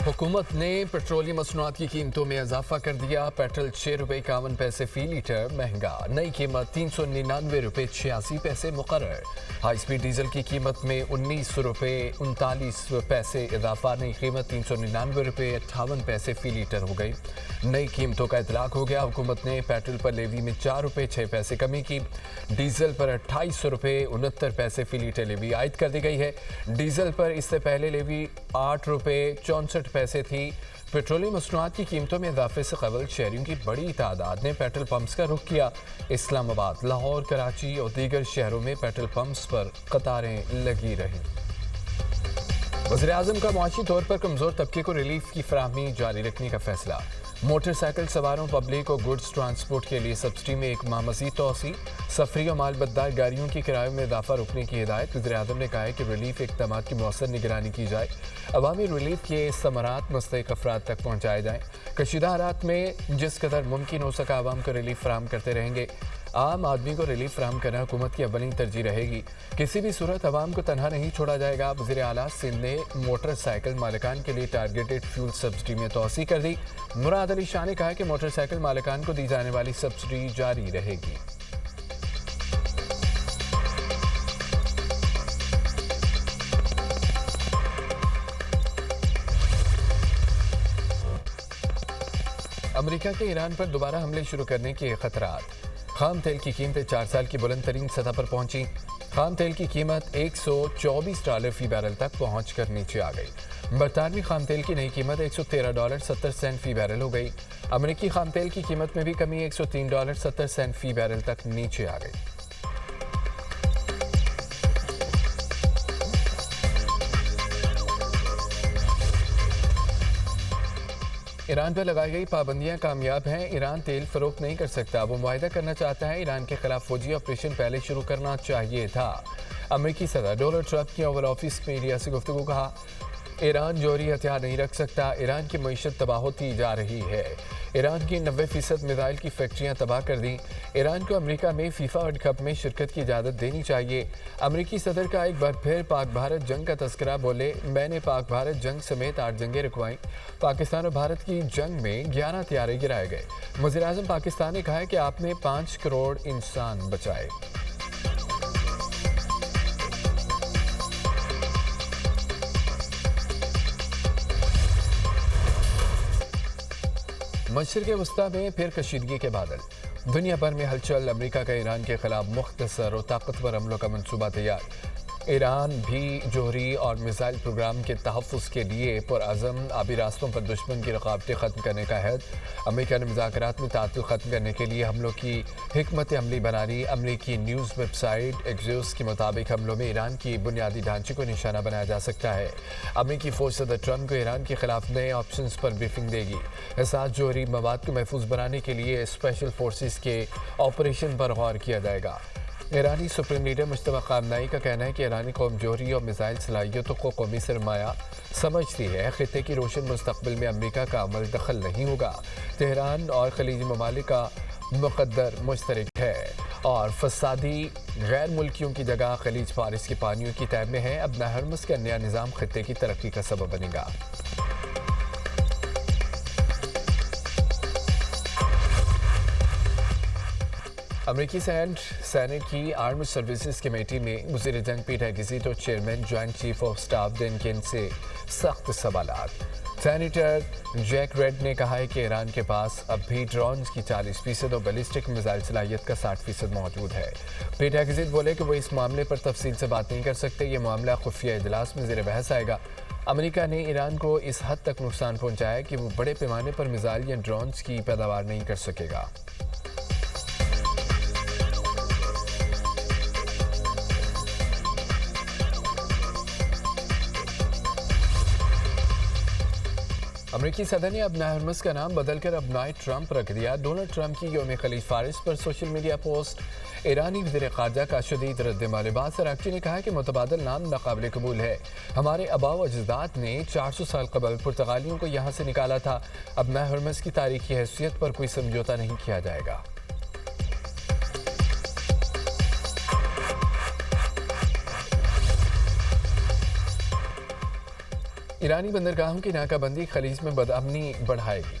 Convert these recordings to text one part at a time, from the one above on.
हुकूमत ने पेट्रोलियम मसनूआत की कीमतों में इजाफा कर दिया। पेट्रोल 6 रुपये 51 पैसे फी लीटर महंगा, नई कीमत 399 रुपये 86 पैसे मुकर्रर। हाई स्पीड डीजल की कीमत में 19 रुपये 39 पैसे इजाफा, नई कीमत 399 रुपये 58 पैसे फी लीटर हो गई। नई कीमतों का इतलाक हो गया। हुकूमत ने पेट्रोल पर लेवी में 4 रुपये 6 पैसे कमी की। डीजल पर 28 रुपये 69 पैसे फी लीटर लेवी आयद कर दी गई है। डीजल पर इससे पहले लेवी 8 रुपये 64 पैसे थी। पेट्रोलियम मसनूआत की कीमतों में इजाफे से कबल शहरियों की बड़ी तादाद ने पेट्रोल पंप्स का रुख किया। इस्लामाबाद, लाहौर, कराची और दीगर शहरों में पेट्रोल पंप्स पर कतारें लगी रहीं। वज़ीर-ए-आज़म का मुआशी तौर पर कमज़ोर तबके को रिलीफ की फराहमी जारी रखने का फैसला। मोटरसाइकिल सवारों, पब्लिक और गुड्स ट्रांसपोर्ट के लिए सब्सिडी में एक माह मज़ीद तोसी। सफरी और मालबतदार गाड़ियों की किरायों में इजाफा रोकने की हिदायत। वज़ीर-ए-आज़म ने कहा है कि रिलीफ इक़दामात की मौसर निगरानी की जाए। अवामी रिलीफ के समरात मुस्तहिक़ अफराद तक पहुँचाए जाएँ। कशीदा हालात में जिस कदर मुमकिन हो सका आवाम को रिलीफ फराहम करते रहेंगे। आम आदमी को रिलीफ फराहम करना हुकूमत की अव्वलीन तरजीह रहेगी। किसी भी सूरत अवाम को तनहा नहीं छोड़ा जाएगा। वज़ीर आला सिंध ने मोटरसाइकिल मालिकान के लिए टारगेटेड फ्यूल सब्सिडी में तोसी कर दी। मुराद अली शाह ने कहा कि मोटरसाइकिल मालिकान को दी जाने वाली सब्सिडी जारी रहेगी। अमेरिका के ईरान पर दोबारा हमले शुरू करने के खतरात। खाम तेल की कीमतें 4 साल की बुलंद तरीन सतह पर पहुंची। खाम तेल की कीमत $124 फी बैरल तक पहुंच कर नीचे आ गई। बरतानवी खाम तेल की नई कीमत $113.70 फी बैरल हो गई। अमेरिकी खाम तेल की कीमत में भी कमी $103.70 फी बैरल तक नीचे आ गई। ईरान पर लगाई गई पाबंदियां कामयाब हैं। ईरान तेल फरोख्त नहीं कर सकता। वो मुआहदा करना चाहता है। ईरान के खिलाफ फौजी ऑपरेशन पहले शुरू करना चाहिए था। अमेरिकी सदर डोनाल्ड ट्रंप की ओवल ऑफिस मीडिया से गुफ्तगू। कहा, ईरान जौहरी हथियार नहीं रख सकता। ईरान की मईशत तबाह होती जा रही है। ईरान की 90% मिसाइल की फैक्ट्रियां तबाह कर दी। ईरान को अमेरिका में फीफा वर्ल्ड कप में शिरकत की इजाज़त देनी चाहिए। अमेरिकी सदर का एक बार फिर पाक भारत जंग का तस्करा। बोले, मैंने पाक भारत जंग समेत 8 जंगें रुकवाईं। पाकिस्तान और भारत की जंग में 11 हथियारे गिराए गए। वज़ीर-ए-आज़म पाकिस्तान ने कहा है कि आपने 5 करोड़ इंसान बचाए। मशरिक़ वस्ता में फिर कशीदगी के बादल। दुनिया भर में हलचल। अमेरिका का ईरान के खिलाफ मुख्तसर और ताकतवर हमलों का मंसूबा तैयार। ईरान भी जौहरी और मिसाइल प्रोग्राम के तहफ़्फ़ुज़ के लिए पुरअज़म। आबी रास्तों पर दुश्मन की रकावटें ख़त्म करने का अहद। अमेरिका ने मुज़ाकरात में ताअत्तुल ख़त्म करने के लिए हमलों की हिकमत अमली बना ली। अमेरिकी न्यूज़ वेबसाइट एक्सियोस के मुताबिक हमलों में ईरान की बुनियादी ढांचे को निशाना बनाया जा सकता है। अमेरिकी फ़ौज सदर ट्रंप को ईरान के खिलाफ नए ऑप्शंस पर ब्रीफिंग देगी। साथ जौहरी मवाद को महफूज बनाने के लिए स्पेशल फोर्सेस के ऑपरेशन पर गौर किया जाएगा। ईरानी सुप्रीम लीडर मुश्तबा ख़ामनेई का कहना है कि ईरानी कौम जौहरी और मिसाइल सलाहियतों को कौमी सरमाया समझती है। खित्ते की रोशन मुस्तक़बिल में अमेरिका का अमल दखल नहीं होगा। तेहरान और खलीजी ममालिक का मुक़द्दर मुश्तरक है और फसादी गैर मुल्कियों की जगह खलीज फारिस की पानियों की तय में है। अब हरमुज़ का नया निज़ाम खित्ते की तरक्की का सबब बनेगा। अमेरिकी सेनेट की आर्म्ड सर्विसेज कमेटी में वज़ीर जंग पीट हेगेसेट और chairman joint chief of staff Dan Caine से सख्त सवालात। सेनेटर जैक रेड ने कहा है कि ईरान के पास अब भी ड्रोन्स की 40% और बैलिस्टिक मिसाइल सलाहियत का 60% मौजूद है। पीट हेगेसेट बोले कि वो इस मामले पर तफसील से बात नहीं कर सकते। ये मामला खुफिया इजलास में ज़ेर बहस आएगा। अमेरिका ने ईरान को इस हद तक नुकसान पहुँचाया कि वो बड़े पैमाने पर मिसाइल या ड्रोन्स की पैदावार नहीं कर सकेगा। अमेरिकी सदर ने अपना हरमुज़ का नाम बदलकर अपनाए ट्रंप रख दिया। डोनाल्ड ट्रंप की यौम खलीज फारिस पर सोशल मीडिया पोस्ट। ईरानी वज़ीर ख़ारजा का शदीद रद्द-ए-अमल। अब्बास अराग़ची ने कहा है कि मुतबादल नाम नाक़ाबिल कबूल है। हमारे आबा व अजदाद ने 400 साल कबल पुर्तगालियों को यहाँ से निकाला था। अपना हरमुज़ की तारीख़ी हैसियत पर कोई समझौता नहीं किया जाएगा। ایرانی بندرگاہوں کی ناکہ بندی خلیج میں بدامنی بڑھائے گی۔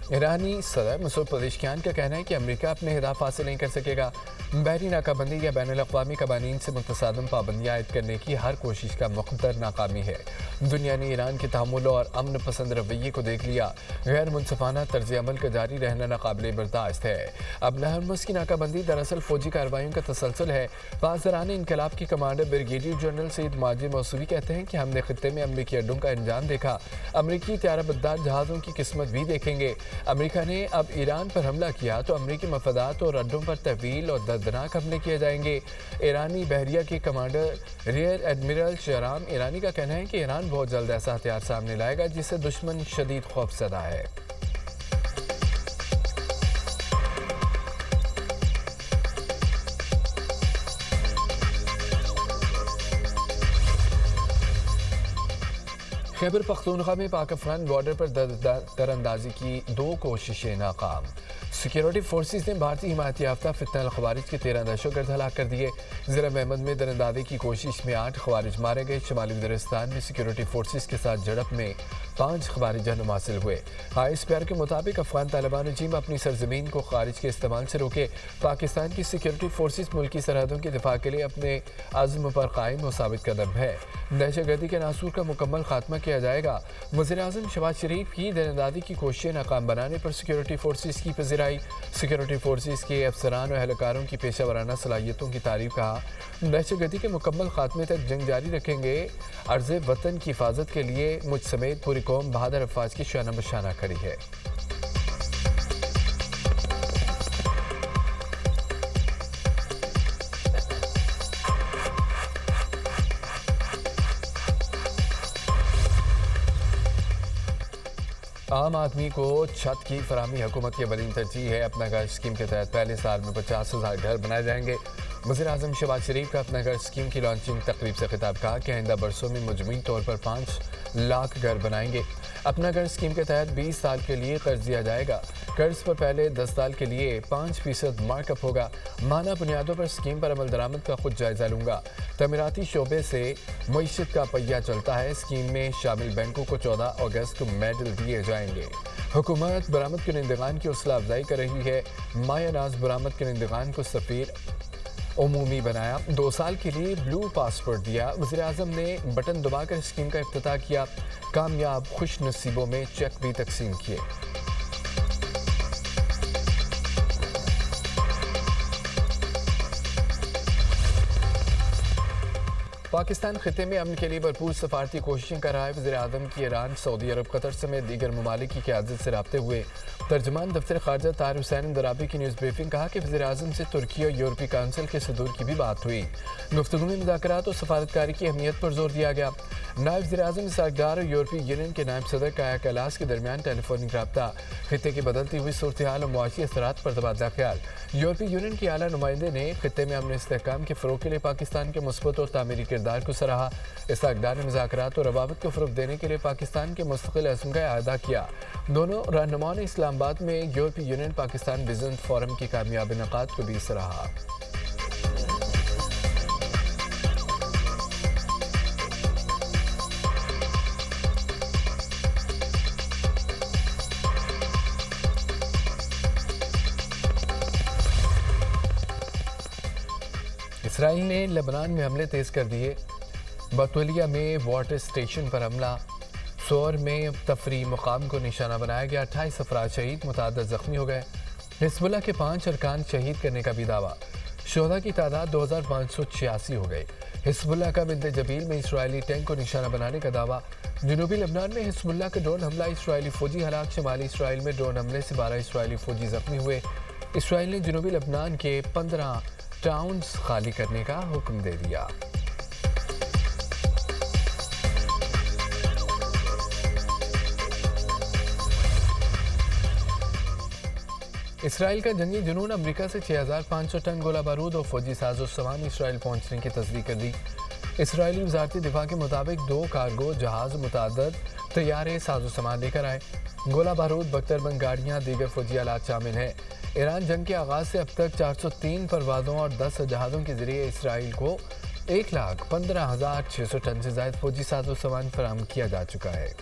ایرانی صدر مسعود پزشکیان کا کہنا ہے کہ امریکہ اپنے اہداف حاصل نہیں کر سکے گا۔ بحری ناکہ بندی یا بین الاقوامی قوانین سے متصادم پابندیاں عائد کرنے کی ہر کوشش کا مقدر ناکامی ہے۔ دنیا نے ایران کے تحمل اور امن پسند رویے کو دیکھ لیا۔ غیر منصفانہ طرز عمل کا جاری رہنا ناقابل برداشت ہے۔ اب ہرمز کی ناکہ بندی دراصل فوجی کارروائیوں کا تسلسل ہے۔ پاسداران انقلاب کے کمانڈر بریگیڈیئر جنرل سید ماجد موصوی کہتے ہیں کہ ہم نے خطے میں امریکی اڈوں کا انجام دیکھا، امریکی طیارہ بردار جہازوں کی قسمت بھی دیکھیں گے۔ امریکہ نے اب ایران پر حملہ کیا تو امریکی مفادات اور اڈوں پر طویل اور دردناک حملے کیے جائیں گے۔ ایرانی بحریہ کے کمانڈر ریئر ایڈمرل شہرام ایرانی کا کہنا ہے کہ ایران بہت جلد ایسا ہتھیار سامنے لائے گا جس سے دشمن شدید خوف زدہ ہے۔ خیبر پختونخوا میں پاک افغان بارڈر پر دراندازی کی 2 کوششیں ناکام۔ سیکیورٹی فورسز نے بھارتی حمایت یافتہ فتنہ الخوارج کے 13 دہشت گرد ہلاک کر دیے۔ ضلع محمد میں دراندازی کی کوشش میں 8 خوارج مارے گئے۔ شمالی وزیرستان میں سیکیورٹی فورسز کے ساتھ جھڑپ میں 5 خوارج جہنم حاصل ہوئے۔ ISPR کے مطابق افغان طالبان رجیم اپنی سرزمین کو خارج کے استعمال سے روکے۔ پاکستان کی سیکیورٹی فورسز ملکی سرحدوں کی دفاع کے لیے اپنے عزم پر قائم و ثابت قدم ہے۔ دہشت گردی کے ناسور کا مکمل خاتمہ کیا جائے گا۔ وزیراعظم شہباز شریف کی دراندازی کی کوششیں ناکام بنانے پر سیکیورٹی فورسز کی پذیرائی۔ سیکیورٹی فورسز کے افسران و اہلکاروں کی پیشہ ورانہ صلاحیتوں کی تعریف۔ کہا دہشت گردی کے مکمل خاتمے تک جنگ جاری رکھیں گے۔ عرض وطن کی حفاظت کے لیے مجھ سمیت پوری قوم بہادر افواج کی شانہ بشانہ کھڑی ہے۔ عام آدمی کو چھت کی فراہمی حکومت کی اولین ترجیح ہے۔ اپنا گھر اسکیم کے تحت پہلے سال میں 50,000 گھر بنائے جائیں گے۔ وزیراعظم شہباز شریف کا اپنا گھر اسکیم کی لانچنگ تقریب سے خطاب۔ کہا کہ آئندہ برسوں میں مجموعی طور پر 5 لاکھ گھر بنائیں گے۔ اپنا گھر اسکیم کے تحت 20 سال کے لیے قرض دیا جائے گا۔ قرض پر پہلے 10 سال کے لیے 5% مارک اپ ہوگا۔ ماہانہ بنیادوں پر اسکیم پر عمل درآمد کا خود جائزہ لوں گا۔ تعمیراتی شعبے سے معیشت کا پہیہ چلتا ہے۔ اسکیم میں شامل بینکوں کو 14 اگست کو میڈل دیے جائیں گے۔ حکومت برآمد کنندگان کی حوصلہ افزائی کر رہی ہے۔ ماہ ناز برآمد کنندگان کو سفیر عمومی بنایا۔ 2 سال کے لیے بلو پاسپورٹ دیا۔ وزیراعظم نے بٹن دبا کر اسکیم کا افتتاح کیا۔ کامیاب خوش نصیبوں میں چیک بھی تقسیم کیے۔ پاکستان خطے میں امن کے لیے بھرپور سفارتی کوششیں کر رہا ہے۔ وزیراعظم کی ایران، سعودی عرب، قطر سمیت دیگر ممالک کی قیادت سے رابطے ہوئے۔ ترجمان دفتر خارجہ طاہر حسین اندرابی کی نیوز بریفنگ۔ کہا کہ وزیراعظم سے ترکی اور یورپی کونسل کے صدور کی بھی بات ہوئی۔ گفتگو میں مذاکرات اور سفارتکاری کی اہمیت پر زور دیا گیا۔ نائب وزیراعظم اسحاق ڈار اور یورپی یونین کے نائب صدر کایا کلاس کے درمیان ٹیلی فونک رابطہ۔ خطے کی بدلتی ہوئی صورتحال اور معاشی اثرات پر تبادلہ خیال۔ یورپی یونین کے اعلیٰ نمائندے نے خطے میں امن استحکام کے فروغ کے لیے پاکستان کے مثبت اور تعمیری کردار کو سراہا۔ اسحاق ڈار نے مذاکرات اور روابط کو فروغ دینے کے لیے پاکستان کے مستقل عزم کا اعادہ کیا۔ دونوں رہنماؤں نے اسلام آباد میں یورپی یونین پاکستان بزنس فورم کی کامیاب انعقاد کو بھی سراہا۔ اسرائیل نے لبنان میں حملے تیز کر دیے۔ بطولیہ میں واٹر اسٹیشن پر حملہ۔ سور میں تفریحی مقام کو نشانہ بنایا گیا۔ 28 افراد شہید، متعدد زخمی ہو گئے۔ حزب اللہ کے 5 ارکان شہید کرنے کا بھی دعویٰ۔ شہداء کی تعداد 2586 ہو گئی۔ حزب اللہ کا بنت جبیل میں اسرائیلی ٹینک کو نشانہ بنانے کا دعویٰ۔ جنوبی لبنان میں حزب اللہ کا ڈرون حملہ، اسرائیلی فوجی ہلاک۔ شمالی اسرائیل میں ڈرون حملے سے 12 اسرائیلی فوجی زخمی ہوئے۔ اسرائیل نے جنوبی لبنان کے 15 ٹاؤنز خالی کرنے کا حکم دے دیا۔ اسرائیل کا جنگی جنون۔ امریکہ سے 6500 ٹن گولہ بارود اور فوجی ساز و سامان اسرائیل پہنچنے کی تصدیق کر دی۔ اسرائیلی وزارت دفاع کے مطابق 2 کارگو جہاز، متعدد طیارے ساز و سامان لے کر آئے۔ گولہ بارود، بختر بند گاڑیاں، دیگر فوجی آلات شامل ہیں۔ ایران جنگ کے آغاز سے اب تک 403 پروازوں اور 10 جہازوں کے ذریعے اسرائیل کو 1,15,600 टन से ज्यादा फौजी साजो सामान फराहम किया जा चुका है।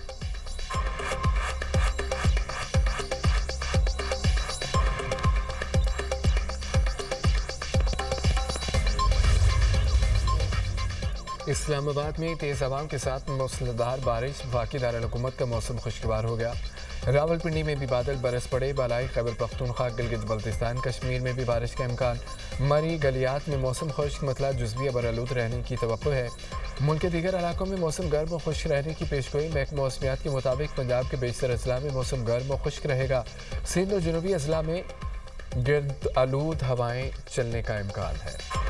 इस्लामाबाद में तेज हवाओं के साथ मूसलाधार बारिश, वफाकी दारुल-हुकूमत का मौसम खुशगवार हो गया। रावलपिंडी में भी बादल बरस पड़े। बालाई खैबर पख्तूनख्वा, गिलगित बल्तिस्तान, कश्मीर में भी बारिश का इम्कान। मरी गलियात में मौसम खुश्क मतला जुज़वी बरआलूद रहने की तवक्को है। मुल्क के दीगर इलाकों में मौसम गर्म और खुश्क रहने की पेशगोई। महकमा मौसमियात के मुताबिक पंजाब के बेशतर अजला में मौसम गर्म और खुश्क रहेगा। सिंध और जनूबी अजला में गिर्द आलूद हवाएं चलने का इम्कान है।